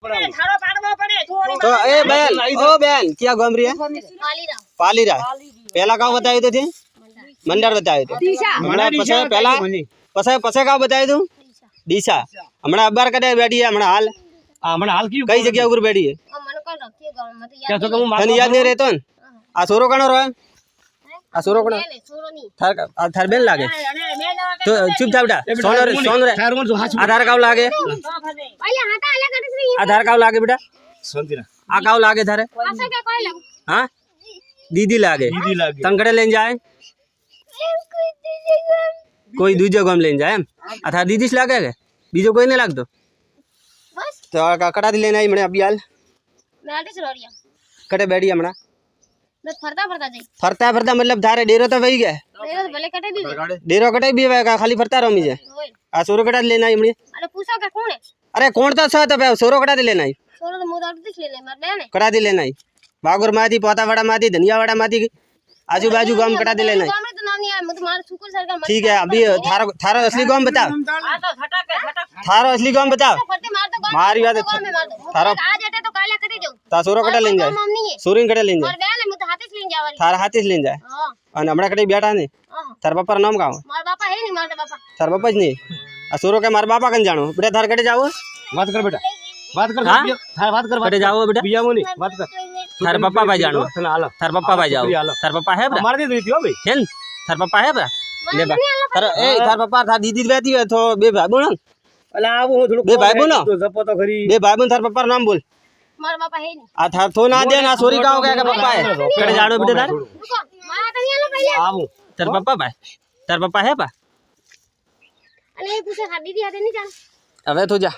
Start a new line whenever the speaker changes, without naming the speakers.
तो ए बेन ओ बेन क्या गाम रही है पालीरा पहला गांव बतायो तो थे मंडर बतायो तो हमणा पछे पहला पछे गांव बतायो तो डीसा हमणा अबार कदे बैठी है हमणा हाल की कई जगह ऊपर बैठी है क्या तो तने याद नहीं रहतो न आ सोरो कणो रो आ सोरो कणो थार बेन लागे तो चुपचाप बेटा सोन रे आधार कार्ड लागे आधार कार्ड लागे बेटा आ गाँव लागे थारे हाँ दीदी लागे तंकड़े लेन जाए कोई दूजे गाँव लेन जाए अथा दीदी से लागे बीजो कोई नहीं लागतो तो कड़ा थी लेना मने अभी हाल कटे बैठी हमणा फरता फरता मतलब थारे डेरो तो वही गए डेरो कटे भी वेगा खाली फरता रहो मुझे आ सोरो कटा लेना है अरे कौन था सा तो सोरो कटा लेना है कटा दे लेना है बागुर माती पोतावाड़ा माती धनियावाड़ा माती आजू बाजू गांव कटा दे लेना है ठीक है अभी थारो असली गांव बताओ थारो असली गांव बताओ मारी बात थारो ता सोरो कटा लेन जाए सोरिंग कटा लेन जाए थारा हाथी से लेन जाए और हमड़ा कटे बैठा ने थार पापा नाम गाँव थार पापा ज नहीं आ सोरो के मार बापा कन जानो बेटा थार कटे जाओ बात कर बेटा बात कर थार बात कर कटे जाओ बेटा बिया मोनी बात कर थार पापा भाई जानो थार पापा भाई जाओ थार पापा है बरा मार दे देती हो भाई है थार पापा है बरा ले बा थार ए थार पापा थार दीदी रहती है तो बे भाई बोल अला आबो थोड़ो बे भाई बोल तो जपो तो खरी बे भाई बोल थार पापा नाम बोल मार पापा है नहीं आ थार तो ना दे ना सोरी गांव का पापा है कटे जानो बेटा थार आबो थार पापा है बा अरे पूछे दीदी आते नहीं जान अबे तो जा